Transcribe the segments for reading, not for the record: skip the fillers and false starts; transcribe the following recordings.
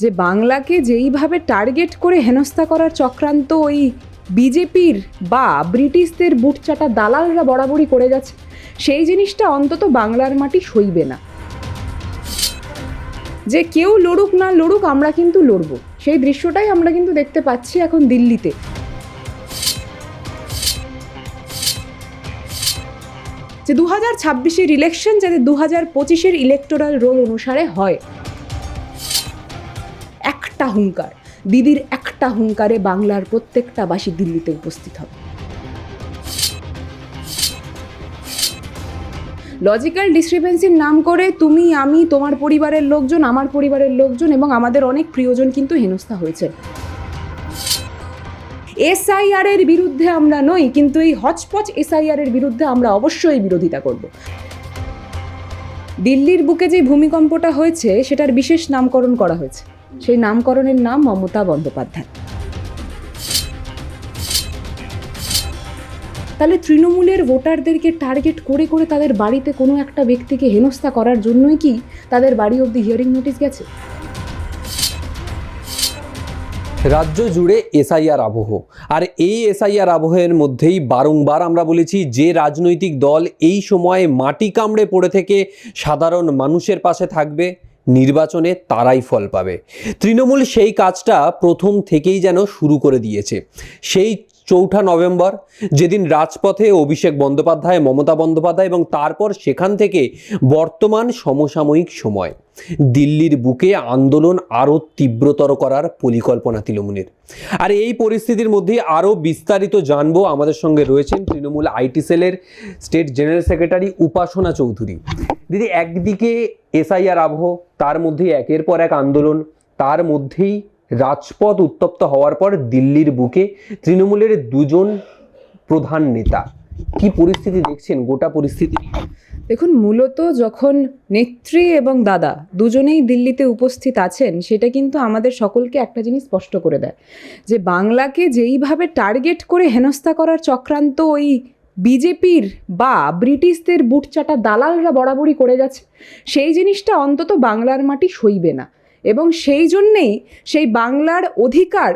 যে বাংলাকে যেইভাবে টার্গেট করে হেনস্থা করার চক্রান্ত ওই বিজেপির বা ব্রিটিশদের বুটচাটা দালালরা বরাবরই করে গেছে, সেই জিনিসটা অন্তত বাংলার মাটি সইবে না। যে কেউ লড়ুক না লড়ুক, আমরা কিন্তু লড়বো, সেই দৃশ্যটাই আমরা কিন্তু দেখতে পাচ্ছি এখন দিল্লিতে। যে 2026-এর ইলেকশন যাতে 2025-এর ইলেকটোরাল রোল অনুসারে হয়। একটা হুঙ্কার, দিদির একটা হুঙ্কারে বাংলার প্রত্যেকটা বাসী দিল্লিতে উপস্থিত হবে। লজিক্যাল ডিসক্রিপেন্সির নাম করে তুমি, আমি, তোমার পরিবারের লোকজন, আমার পরিবারের লোকজন এবং আমাদের অনেক প্রিয়জন কিন্তু হেনস্থা হয়েছে। এসআইআর এর বিরুদ্ধে আমরা নই, কিন্তু এই হচপচ এসআইআর এর বিরুদ্ধে আমরা অবশ্যই বিরোধিতা করব। দিল্লির বুকে যে ভূমিকম্পটা হয়েছে সেটার বিশেষ নামকরণ করা হয়েছে, সেই নামকরণের নাম মমতা বন্দ্যোপাধ্যায়। তাহলে তৃণমূলের ভোটারদেরকে টার্গেট করে করে তাদের বাড়িতে কোনো একটা ব্যক্তিকে হেনস্থা করার জন্যই কি তাদের বাড়ি অবধি হিয়ারিং নোটিশ গেছে? রাজ্য জুড়ে এসআইআর আবহ, আর এই এসআইআর আবহের মধ্যেই বারংবার আমরা বলেছি যে রাজনৈতিক দল এই সময়ে মাটি কামড়ে পড়ে থেকে সাধারণ মানুষের পাশে থাকবে, নির্বাচনে তারাই ফল পাবে। তৃণমূল সেই কাজটা প্রথম থেকেই যেন শুরু করে দিয়েছে। সেই 4 নভেম্বর যেদিন রাজপথে অভিষেক বন্দ্যোপাধ্যায়, মমতা বন্দ্যোপাধ্যায় এবং তারপর সেখান থেকে বর্তমান সমসাময়িক সময় দিল্লির বুকে আন্দোলন আরও তীব্রতর করার পরিকল্পনা তৃণমূলের। আর এই পরিস্থিতির মধ্যে আরও বিস্তারিত জানবো, আমাদের সঙ্গে রয়েছেন তৃণমূল আইটি সেলের স্টেট জেনারেল সেক্রেটারি উপাসনা চৌধুরী। দিদি, একদিকে এসআইআর আবহ, তার মধ্যে একের পর এক আন্দোলন, তার মধ্যেই রাজপথ উত্তপ্ত হওয়ার পর দিল্লির বুকে তৃণমূলের দুজন প্রধান নেতা, কি পরিস্থিতি দেখছেন গোটা পরিস্থিতি? দেখুন, মূলত যখন নেত্রী এবং দাদা দুজনেই দিল্লিতে উপস্থিত আছেন, সেটা কিন্তু আমাদের সকলকে একটা জিনিস স্পষ্ট করে দেয় যে বাংলাকে যেইভাবে টার্গেট করে হেনস্থা করার চক্রান্ত ওই বিজেপির বা ব্রিটিশদের বুটচাটা দালালরা বরাবরই করে গেছে, সেই জিনিসটা অন্তত বাংলার মাটি সইবে না। এবং সেই জন্যেই সেই বাংলার অধিকার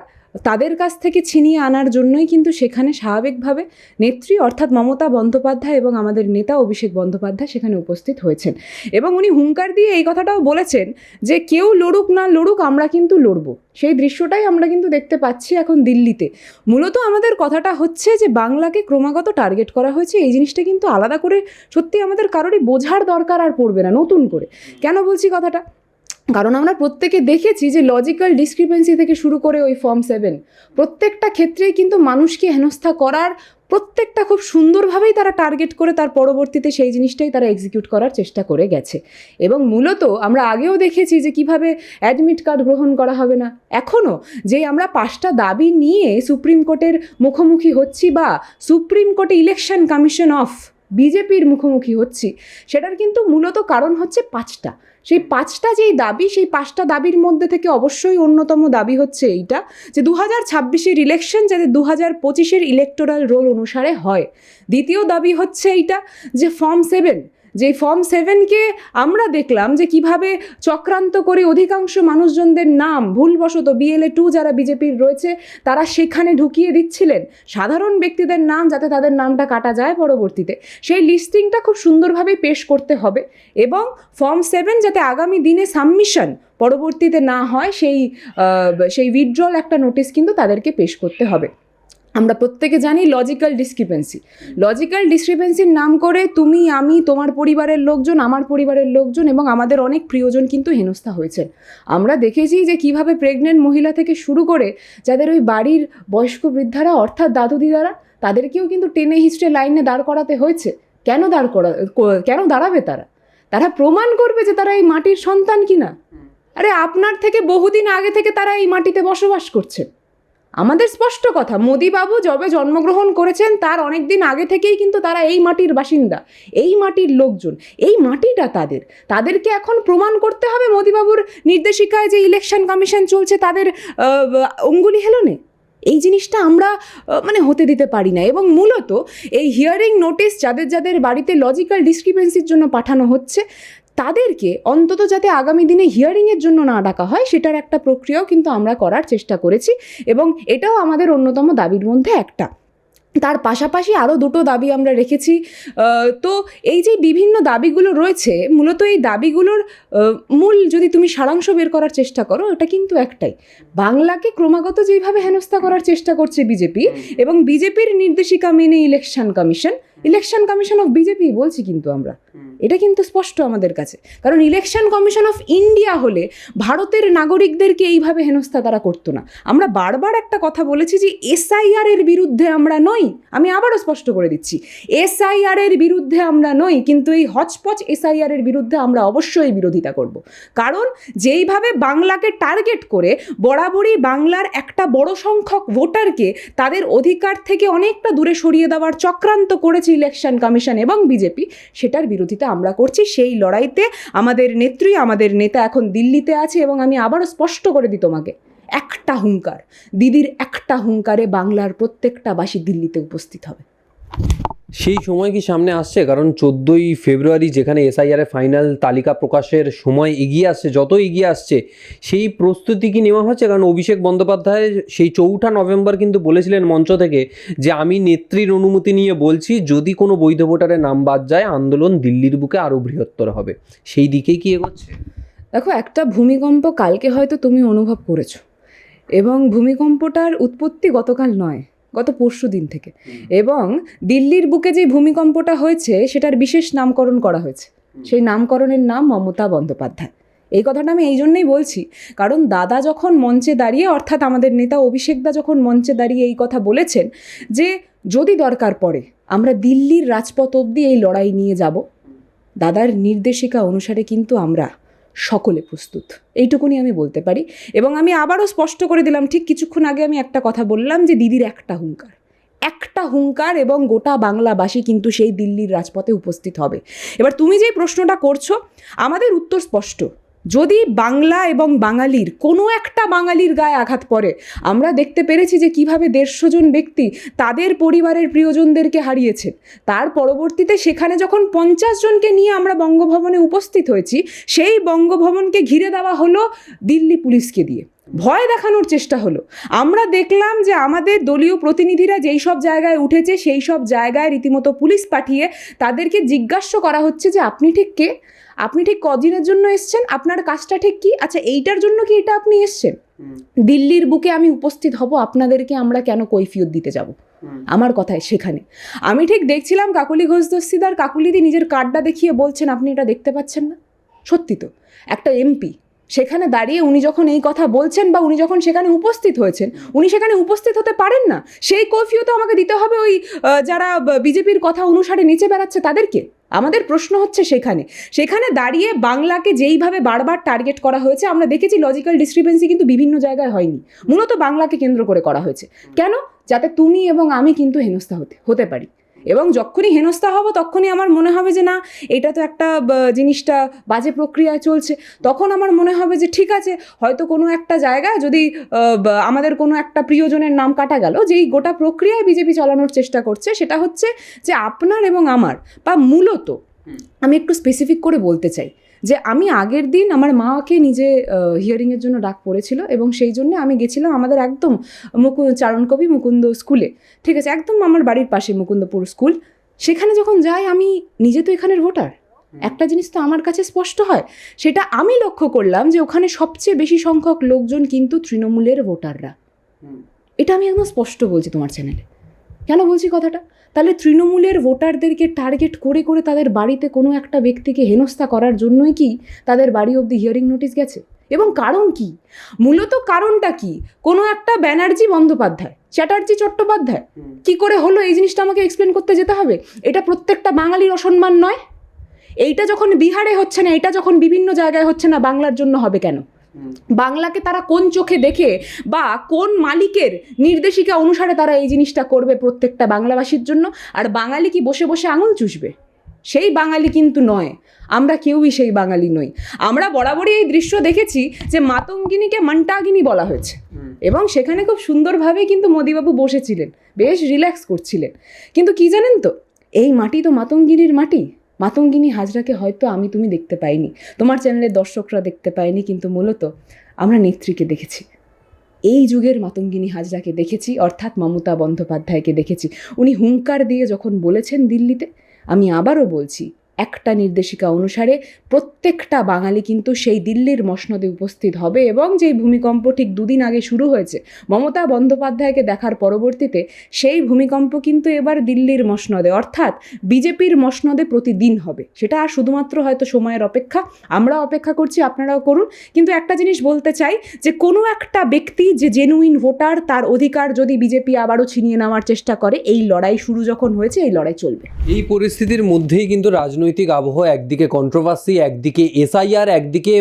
তাদের কাছ থেকে ছিনিয়ে আনার জন্যই কিন্তু সেখানে স্বাভাবিকভাবে নেত্রী অর্থাৎ মমতা বন্দ্যোপাধ্যায় এবং আমাদের নেতা অভিষেক বন্দ্যোপাধ্যায় সেখানে উপস্থিত হয়েছেন। এবং উনি হুঙ্কার দিয়ে এই কথাটাও বলেছেন যে কেউ লড়ুক না লড়ুক, আমরা কিন্তু লড়বো, সেই দৃশ্যটাই আমরা কিন্তু দেখতে পাচ্ছি এখন দিল্লিতে। মূলত আমাদের কথাটা হচ্ছে যে বাংলাকে ক্রমাগত টার্গেট করা হয়েছে, এই জিনিসটা কিন্তু আলাদা করে সত্যি আমাদের কারোরই বোঝার দরকার আর পড়বে না নতুন করে। কেন বলছি কথাটা? কারণ আমরা প্রত্যেকে দেখেছি যে লজিক্যাল ডিসক্রিপেন্সি থেকে শুরু করে ওই ফর্ম 7 প্রত্যেকটা ক্ষেত্রেই কিন্তু মানুষকে হেনস্থা করার প্রত্যেকটা খুব সুন্দরভাবেই তারা টার্গেট করে তার পরবর্তীতে সেই জিনিসটাই তারা এক্সিকিউট করার চেষ্টা করে গেছে। এবং মূলত আমরা আগেও দেখেছি যে কিভাবে অ্যাডমিট কার্ড গ্রহণ করা হবে না, এখনও যে আমরা 5টা দাবি নিয়ে সুপ্রিম কোর্টের মুখোমুখি হচ্ছি বা সুপ্রিম কোর্টে ইলেকশন কমিশন অফ বিজেপির মুখোমুখি হচ্ছি, সেটার কিন্তু মূলত কারণ হচ্ছে 5টা। সেই 5টা যেই দাবি, সেই 5টা দাবির মধ্যে থেকে অবশ্যই অন্যতম দাবি হচ্ছে এইটা যে 2026-এর ইলেকশন যাতে 2025-এর ইলেকটোরাল রোল অনুসারে হয়। দ্বিতীয় দাবি হচ্ছে এইটা যে ফর্ম 7, যে ফর্ম 7কে আমরা দেখলাম যে কিভাবে চক্রান্ত করে অধিকাংশ মানুষজনদের নাম ভুলবশত BLA 2 যারা বিজেপির রয়েছে তারা সেখানে ঢুকিয়ে দিচ্ছিলেন সাধারণ ব্যক্তিদের নাম, যাতে তাদের নামটা কাটা যায় পরবর্তীতে। সেই লিস্টিংটা খুব সুন্দরভাবেই পেশ করতে হবে এবং ফর্ম 7 যাতে আগামী দিনে সাবমিশন পরবর্তীতে না হয় সেই উইথড্রল একটা নোটিশ কিন্তু তাদেরকে পেশ করতে হবে। আমরা প্রত্যেকে জানি লজিক্যাল ডিসক্রিপেন্সির নাম করে তুমি, আমি, তোমার পরিবারের লোকজন, আমার পরিবারের লোকজন এবং আমাদের অনেক প্রিয়জন কিন্তু হেনস্থা হয়েছেন। আমরা দেখেছি যে কিভাবে প্রেগনেন্ট মহিলা থেকে শুরু করে যাদের ওই বাড়ির বয়স্ক বৃদ্ধারা অর্থাৎ দাদু দিদারা, তাদেরকেও কিন্তু টেনে হিস্ট্রে লাইনে দাঁড় করাতে হয়েছে। কেন দাঁড়াবে তারা প্রমাণ করবে যে তারা এই মাটির সন্তান কিনা। আরে আপনার থেকে বহুদিন আগে থেকে তারা এই মাটিতে বসবাস করছে। আমাদের স্পষ্ট কথা, মোদিবাবু যবে জন্মগ্রহণ করেছেন তার অনেক দিন আগে থেকেই কিন্তু তারা এই মাটির বাসিন্দা, এই মাটির লোকজন, এই মাটিটা তাদেরকে এখন প্রমাণ করতে হবে মোদিবাবুর নির্দেশিকায় যে ইলেকশন কমিশন চলছে তাদের অঙ্গুলি হেলনে। এই জিনিসটা আমরা হতে দিতে পারি না। এবং মূলত এই হিয়ারিং নোটিশ যাদের বাড়িতে লজিক্যাল ডিসক্রিপেন্সির জন্য পাঠানো হচ্ছে, তাদেরকে অন্তত যাতে আগামী দিনে হিয়ারিংয়ের জন্য না ডাকা হয় সেটার একটা প্রক্রিয়াও কিন্তু আমরা করার চেষ্টা করেছি, এবং এটাও আমাদের অন্যতম দাবির মধ্যে একটা। তার পাশাপাশি আরও দুটো দাবি আমরা রেখেছি। তো এই যে বিভিন্ন দাবিগুলো রয়েছে, মূলত এই দাবিগুলোর মূল যদি তুমি সারাংশ বের করার চেষ্টা করো, এটা কিন্তু একটাই, বাংলাকে ক্রমাগত যেভাবে হেনস্থা করার চেষ্টা করছে বিজেপি, এবং বিজেপির নির্দেশিকা মেনে ইলেকশন কমিশন অফ বিজেপি বলছি কিন্তু আমরা, এটা কিন্তু স্পষ্ট আমাদের কাছে। কারণ ইলেকশন কমিশন অফ ইন্ডিয়া হলে ভারতের নাগরিকদেরকে এইভাবে হেনস্থা তারা করতো না। আমরা বারবার একটা কথা বলেছি যে এসআইআর এর বিরুদ্ধে আমরা নই, আমি আবারও স্পষ্ট করে দিচ্ছি, এসআইআর এর বিরুদ্ধে আমরা নই, কিন্তু এই হচপচ এসআইআর এর বিরুদ্ধে আমরা অবশ্যই বিরোধিতা করব। কারণ যেইভাবে বাংলাকে টার্গেট করে বরাবরই বাংলার একটা বড় সংখ্যক ভোটারকে তাদের অধিকার থেকে অনেকটা দূরে সরিয়ে দেওয়ার চক্রান্ত করেছে ইলেকশন কমিশন এবং বিজেপি, সেটার বিরোধিতা আমরা করছি। সেই লড়াইতে আমাদের নেত্রী, আমাদের নেতা এখন দিল্লিতে আছে, এবং আমি আবারও স্পষ্ট করে দিই তোমাকে, একটা হুঙ্কার, দিদির একটা হুঙ্কারে বাংলার প্রত্যেকটা বাসী দিল্লিতে উপস্থিত হবে। সেই সময় কি সামনে আসছে? কারণ 14ই ফেব্রুয়ারি যেখানে এসআইআর ফাইনাল তালিকা প্রকাশের সময় এগিয়ে আসছে, যত এগিয়ে আসছে সেই প্রস্তুতি কি নেওয়া হচ্ছে? কারণ অভিষেক বন্দ্যোপাধ্যায় সেই 4 নভেম্বর কিন্তু বলেছিলেন মঞ্চ থেকে যে আমি নেত্রীর অনুমতি নিয়ে বলছি, যদি কোনো বৈধ ভোটারের নাম বাদ যায় আন্দোলন দিল্লির বুকে আরও বৃহত্তর হবে। সেই দিকেই কি এগোচ্ছে? দেখো, একটা ভূমিকম্প কালকে হয়তো তুমি অনুভব করেছো, এবং ভূমিকম্পটার উৎপত্তি গতকাল নয়, গত পরশু দিন থেকে, এবং দিল্লির বুকে যে ভূমিকম্পটা হয়েছে সেটার বিশেষ নামকরণ করা হয়েছে। সেই নামকরণের নাম মমতা বন্দ্যোপাধ্যায়। এই কথাটা আমি এই জন্যই বলছি, কারণ দাদা যখন মঞ্চে দাঁড়িয়ে, অর্থাৎ আমাদের নেতা অভিষেকদা যখন মঞ্চে দাঁড়িয়ে এই কথা বলেছেন যে যদি দরকার পড়ে আমরা দিল্লির রাজপথ অবধি এই লড়াই নিয়ে যাব, দাদার নির্দেশিকা অনুসারে কিন্তু আমরা সকলে প্রস্তুত, এইটুকুনি আমি বলতে পারি। এবং আমি আবারও স্পষ্ট করে দিলাম, ঠিক কিছুক্ষণ আগে আমি একটা কথা বললাম যে দিদির একটা হুঙ্কার, এবং গোটা বাংলাবাসী কিন্তু সেই দিল্লির রাজপথে উপস্থিত হবে। এবার তুমি যে প্রশ্নটা করছো, আমাদের উত্তর স্পষ্ট, যদি বাংলা এবং বাঙালির কোনো একটা বাঙালির গায়ে আঘাত পড়ে, আমরা দেখতে পেরেছি যে কিভাবে 150 জন ব্যক্তি তাদের পরিবারের প্রিয়জনদেরকে হারিয়েছেন, তার পরবর্তীতে সেখানে যখন 50 জনকে নিয়ে আমরা বঙ্গভবনে উপস্থিত হয়েছি, সেই বঙ্গভবনকে ঘিরে দেওয়া হলো দিল্লি পুলিশকে দিয়ে, ভয় দেখানোর চেষ্টা হলো। আমরা দেখলাম যে আমাদের দলীয় প্রতিনিধিরা যেই সব জায়গায় উঠেছে সেই সব জায়গায় রীতিমতো পুলিশ পাঠিয়ে তাদেরকে জিজ্ঞাসা করা হচ্ছে যে আপনি ঠিক কে, আপনি ঠিক কদিনের জন্য এসছেন, আপনার কাজটা ঠিক কি, আচ্ছা এইটার জন্য কি এটা আপনি এসছেন, দিল্লির বুকে আমি উপস্থিত হব, আপনাদেরকে আমরা কেন কৈফিয়ত দিতে যাব? আমার কথায় সেখানে আমি ঠিক দেখছিলাম কাকলি ঘোষ দস্তিদার, কাকুলিদি নিজের কার্ডটা দেখিয়ে বলছেন আপনি এটা দেখতে পাচ্ছেন না। সত্যি তো, একটা এমপি সেখানে দাঁড়িয়ে উনি যখন এই কথা বলছেন, বা উনি যখন সেখানে উপস্থিত হয়েছেন, উনি সেখানে উপস্থিত হতে পারেন না, সেই কৈফিয়ত আমাকে দিতে হবে ওই যারা বিজেপির কথা অনুসারে নিচে বেড়াচ্ছে তাদেরকে। আমাদের প্রশ্ন হচ্ছে সেখানে দাঁড়িয়ে বাংলাকে যেইভাবে বারবার টার্গেট করা হয়েছে, আমরা দেখেছি লজিক্যাল ডিসক্রিপেন্সি কিন্তু বিভিন্ন জায়গায় হয়নি, মূলত বাংলাকে কেন্দ্র করে করা হয়েছে। কেন? যাতে তুমি এবং আমি কিন্তু হেনস্থা হতে পারি, এবং যখনই হেনস্থা হব তখনই আমার মনে হবে যে না, এটা তো একটা জিনিসটা বাজে প্রক্রিয়ায় চলছে, তখন আমার মনে হবে যে ঠিক আছে, হয়তো কোনো একটা জায়গায় যদি আমাদের কোনো একটা প্রিয়জনের নাম কাটা গেল, যেই গোটা প্রক্রিয়ায় বিজেপি চালানোর চেষ্টা করছে, সেটা হচ্ছে যে আপনার এবং আমার, বা মূলত আমি একটু স্পেসিফিক করে বলতে চাই যে আমি আগের দিন আমার মাকে নিজে হিয়ারিংয়ের জন্য ডাক পড়েছিল, এবং সেই জন্য আমি গেছিলাম আমাদের একদম চারণকবি মুকুন্দ স্কুলে, ঠিক আছে, একদম আমার বাড়ির পাশে মুকুন্দপুর স্কুল। সেখানে যখন যাই, আমি নিজে তো এখানের ভোটার, একটা জিনিস তো আমার কাছে স্পষ্ট হয়, সেটা আমি লক্ষ্য করলাম যে ওখানে সবচেয়ে বেশি সংখ্যক লোকজন কিন্তু তৃণমূলের ভোটাররা। এটা আমি একদম স্পষ্ট বলছি তোমার চ্যানেলে। কেন বলছি কথাটা? তাহলে তৃণমূলের ভোটারদেরকে টার্গেট করে করে তাদের বাড়িতে কোনো একটা ব্যক্তিকে হেনস্থা করার জন্যই কি তাদের বাড়ি অবধি হিয়ারিং নোটিশ গেছে? এবং কারণ কি? মূলত কারণটা কি? কোনো একটা ব্যানার্জি বন্দ্যোপাধ্যায়, চ্যাটার্জি চট্টোপাধ্যায় কি করে হলো, এই জিনিসটা আমাকে এক্সপ্লেন করতে যেতে হবে। এটা প্রত্যেকটা বাঙালির অসম্মান নয়? এইটা যখন বিহারে হচ্ছে না, এটা যখন বিভিন্ন জায়গায় হচ্ছে না, বাংলার জন্য হবে কেন? বাংলাকে তারা কোন চোখে দেখে, বা কোন মালিকের নির্দেশিকা অনুসারে তারা এই জিনিসটা করবে প্রত্যেকটা বাংলাভাষীর জন্য? আর বাঙালি কি বসে বসে আঙুল চুষবে? সেই বাঙালি কিন্তু নয়, আমরা কেউই সেই বাঙালি নই। আমরা বরাবরই এই দৃশ্য দেখেছি যে মাতঙ্গিনীকে মন্টাগিনী বলা হয়েছে, এবং সেখানে খুব সুন্দরভাবে কিন্তু মোদিবাবু বসেছিলেন, বেশ রিল্যাক্স করছিলেন। কিন্তু কি জানেন তো, এই মাটি তো মাতঙ্গিনীর মাটি, মাতঙ্গিনী হাজরাকে হয়তো আমি তুমি দেখতে পাইনি, তোমার চ্যানেলের দর্শকরা দেখতে পায়নি, কিন্তু মূলত আমরা নেত্রীকে দেখেছি, এই যুগের মাতঙ্গিনী হাজরাকে দেখেছি, অর্থাৎ মমতা বন্দ্যোপাধ্যায়কে দেখেছি। উনি হুঙ্কার দিয়ে যখন বলেছেন দিল্লিতে, আমি আবারও বলছি, একটা নির্দেশিকা অনুসারে প্রত্যেকটা বাঙালি কিন্তু সেই দিল্লির মসনদে উপস্থিত হবে, এবং যেই ভূমিকম্প ঠিক দুদিন আগে শুরু হয়েছে মমতা বন্দ্যোপাধ্যায়কে দেখার পরবর্তীতে, সেই ভূমিকম্প কিন্তু এবার দিল্লির মসনদে, অর্থাৎ বিজেপির মসনদে প্রতিদিন হবে। সেটা আর শুধুমাত্র হয়তো সময়ের অপেক্ষা, আমরা অপেক্ষা করছি, আপনারাও করুন। কিন্তু একটা জিনিস বলতে চাই, যে কোনো একটা ব্যক্তি যে জেনুইন ভোটার, তার অধিকার যদি বিজেপি আবারও ছিনিয়ে নেওয়ার চেষ্টা করে, এই লড়াই শুরু যখন হয়েছে, এই লড়াই চলবে। এই পরিস্থিতির মধ্যেই কিন্তু রাজনৈতিক আবহ, একদিকে কন্ট্রোভার্সি, একদিকে এসআইআর, একদিকে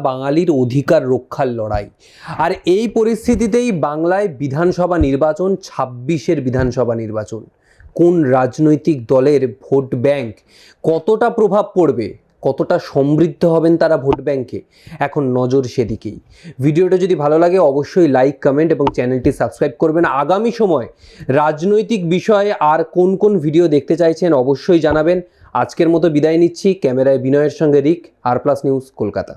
বাঙালির অধিকার রক্ষার লড়াই। আর এই পরিস্থিতিতেই বাংলায় বিধানসভা নির্বাচন, 26-এর বিধানসভা নির্বাচন, কোন রাজনৈতিক দলের ভোট ব্যাংক কতটা প্রভাব পড়বে, কতটা সমৃদ্ধ হবেন তারা ভোট ব্যাংকে, এখন নজর সেদিকেই। ভিডিওটা যদি ভালো লাগে অবশ্যই লাইক, কমেন্ট এবং চ্যানেলটি সাবস্ক্রাইব করবেন। আগামী সময় রাজনৈতিক বিষয়ে আর কোন কোন ভিডিও দেখতে চাইছেন অবশ্যই জানাবেন। আজকের মতো বিদায় নিচ্ছি। ক্যামেরায় বিনয়ের সঙ্গে রিক, আর প্লাস নিউজ, কলকাতা।